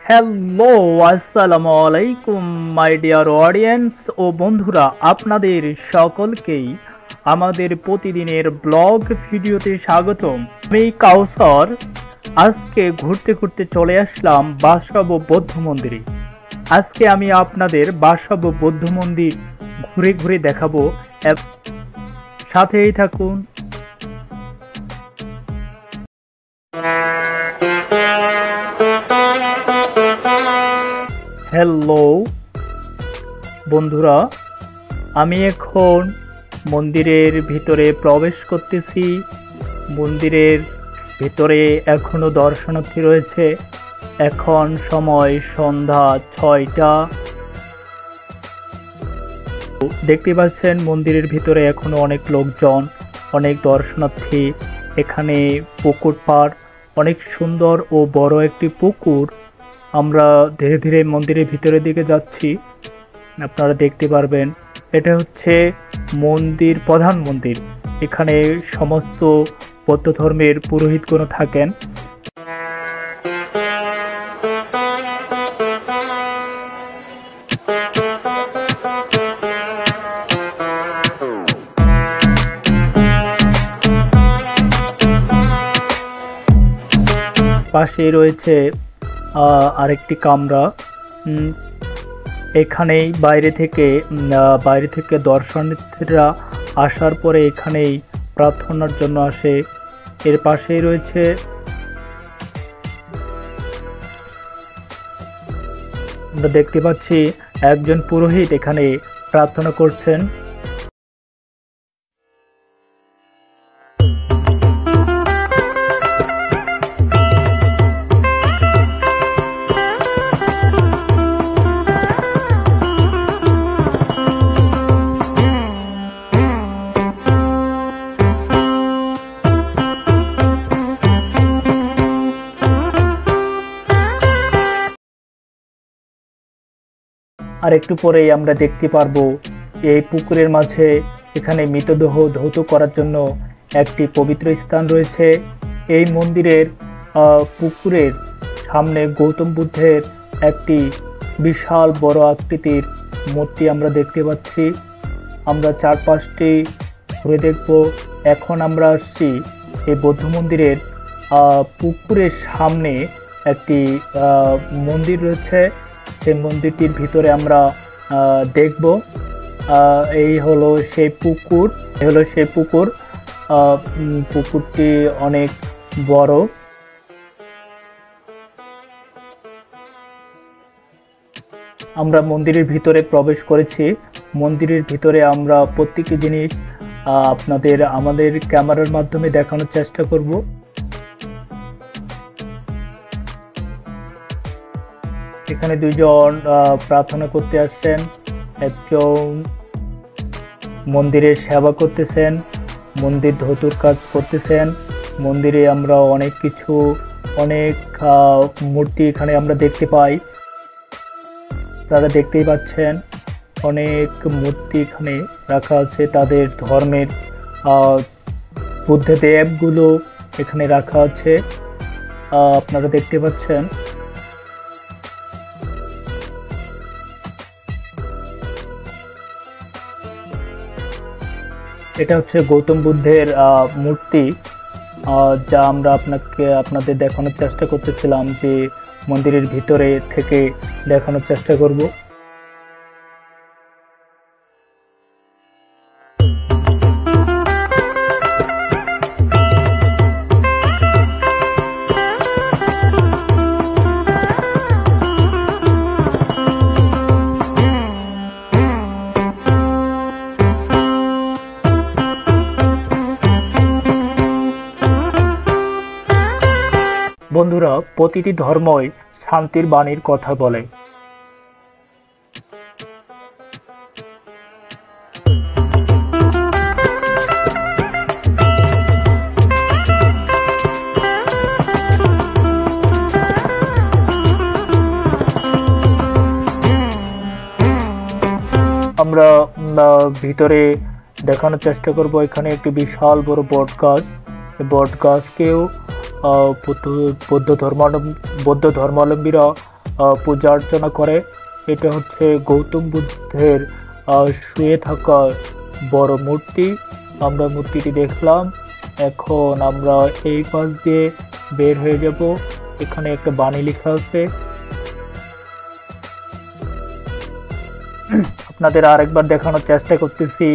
Hello, আসসালামু আলাইকুম my dear audience ও বন্ধুরা, আপনাদের সকলকেই আমাদের প্রতিদিনের ব্লগ ভিডিওতে স্বাগতম। আমি কাউসার। আজকে ঘুরতে ঘুরতে চলে আসলাম বাসব বৌদ্ধ মন্দিরে। আজকে আমি আপনাদের বাসব বৌদ্ধ মন্দির ঘুরে ঘুরে দেখাবো, সাথেই থাকুন। হ্যালো বন্ধুরা, আমি এখন মন্দিরের ভিতরে প্রবেশ করতেছি। মন্দিরের ভিতরে এখনো দর্শনার্থী রয়েছে। এখন সময় সন্ধ্যা 6টা। দেখতে পাচ্ছেন মন্দিরের ভিতরে এখনো অনেক লোকজন, অনেক দর্শনার্থী। এখানে পুকুর পাড়, অনেক সুন্দর ও বড় একটি পুকুর। আমরা ধীরে ধীরে মন্দিরের ভিতরের দিকে যাচ্ছি, আপনারা দেখতে পারবেন। এটা হচ্ছে মন্দির, প্রধান মন্দির। এখানে সমস্ত বৌদ্ধ ধর্মের পুরোহিতগণ থাকেন। পাশেই রয়েছে আরেকটি কামরা। এখানেই বাইরে থেকে দর্শনার্থীরা আসার পরে এখানেই প্রার্থনার জন্য আসে। এর পাশেই রয়েছে আমরা দেখতে পাচ্ছি একজন পুরোহিত এখানে প্রার্থনা করছেন। আর একটু পরেই আমরা দেখতে পারবো এই পুকুরের মাঝে এখানে মৃতদেহ ধৌত করার জন্য একটি পবিত্র স্থান রয়েছে। এই মন্দিরের পুকুরের সামনে গৌতম বুদ্ধের একটি বিশাল বড় আকৃতির মূর্তি আমরা দেখতে পাচ্ছি। আমরা চারপাশটি ঘুরে দেখব। এখন আমরা আসছি এই বৌদ্ধ মন্দিরের পুকুরের সামনে একটি মন্দির রয়েছে। সেই মন্দিরটির ভিতরে আমরা দেখব। এই হলো সেই পুকুর। পুকুরটি অনেক বড়। আমরা মন্দিরের ভিতরে প্রবেশ করেছি। মন্দিরের ভিতরে আমরা প্রত্যেকটি জিনিস আমাদের ক্যামেরার মাধ্যমে দেখানোর চেষ্টা করব। এখানে দুইজন প্রার্থনা করতে আসছেন। একজন মন্দিরের সেবা করতেছেন, মন্দির ধৌতুর কাজ করতেছেন। মন্দিরে আমরা অনেক মূর্তি এখানে আমরা দেখতে পাই। আপনারা দেখতেই পাচ্ছেন অনেক মূর্তি এখানে রাখা আছে। তাদের ধর্মের বুদ্ধদেবগুলো এখানে রাখা আছে, আপনারা দেখতে পাচ্ছেন। এটা হচ্ছে গৌতম বুদ্ধের মূর্তি, যা আমরা আপনাদের দেখানোর চেষ্টা করতেছিলাম, যে মন্দিরের ভিতরে থেকে দেখানোর চেষ্টা করব। বন্ধুরা, প্রতিটি ধর্মই শান্তির বাণীর কথা বলে। আমরা ভিতরে দেখানোর চেষ্টা করব। এখানে একটি বিশাল বড় বট গাছ। বট গাছকেও বৌদ্ধ ধর্মাবলম্বীরা পূজা অর্চনা করে। এটা হচ্ছে গৌতম বুদ্ধের শুয়ে থাকা বড় মূর্তি। আমরা মূর্তিটি দেখলাম। এখন আমরা এই পাশ দিয়ে বের হয়ে যাব। এখানে একটা বাণী লেখা আছে। আপনাদের আরেকবার দেখানোর চেষ্টা করতেছি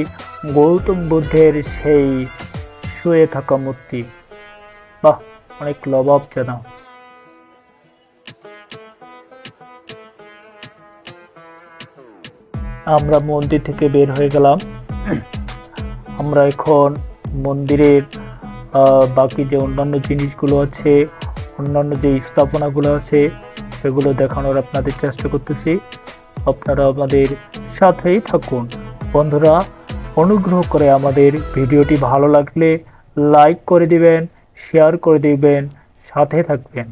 গৌতম বুদ্ধের সেই শুয়ে থাকা মূর্তি। বাহ, অনেক লবাবজানা। আমরা মন্দির থেকে বের হয়ে গেলাম। আমরা এখন মন্দিরের বাকি যে অন্যান্য জিনিসগুলো আছে, অন্যান্য যে স্থাপনাগুলো আছে, সেগুলো দেখানোর আপনাদের চেষ্টা করতেছি। আপনারা আমাদের সাথেই থাকুন। বন্ধুরা, অনুগ্রহ করে আমাদের ভিডিওটি ভালো লাগলে লাইক করে দিবেন, শেয়ার করে দিবেন, সাথে থাকবেন।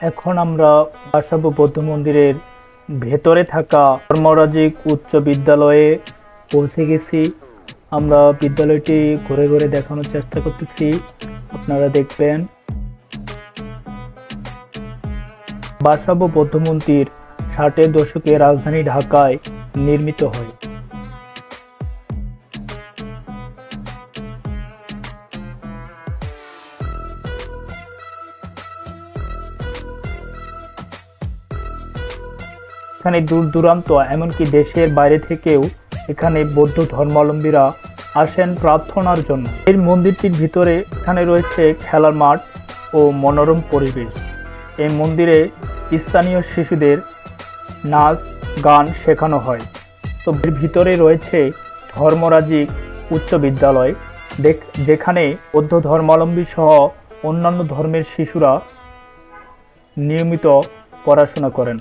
এখন আমরা বাসাবো বৌদ্ধ মন্দিরের ভেতরে থাকা ধর্মরাজিক উচ্চ বিদ্যালয়ে পৌঁছে গেছি। আমরা বিদ্যালয়টি ঘুরে ঘুরে দেখানোর চেষ্টা করতেছি, আপনারা দেখবেন। বাসাবো বৌদ্ধ মন্দির 60-এর দশকে রাজধানী ঢাকায় নির্মিত হয়। এখানে দূর দূরান্ত এমনকি দেশের বাইরে থেকেও এখানে বৌদ্ধ ধর্মাবলম্বীরা আসেন প্রার্থনার জন্য। এই মন্দিরটির ভিতরে এখানে রয়েছে খেলার মাঠ ও মনোরম পরিবেশ। এই মন্দিরে স্থানীয় শিশুদের নাচ গান শেখানো হয়। তো এর ভিতরে রয়েছে ধর্মরাজিক উচ্চ বিদ্যালয়, যেখানে বৌদ্ধ ধর্মাবলম্বী সহ অন্যান্য ধর্মের শিশুরা নিয়মিত পড়াশোনা করেন।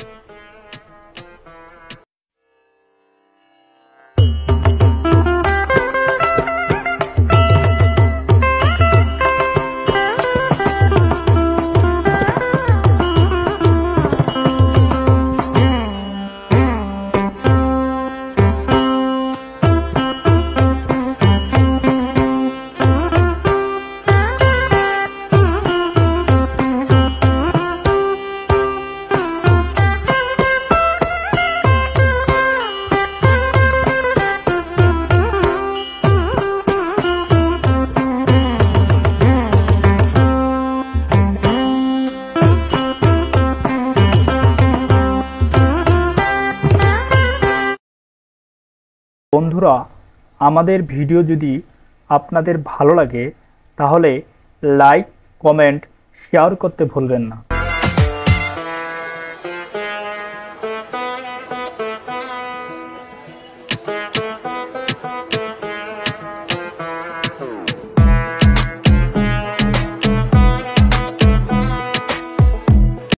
বন্ধুরা, আমাদের ভিডিও যদি আপনাদের ভালো লাগে তাহলে লাইক, কমেন্ট, শেয়ার করতে ভুলবেন না।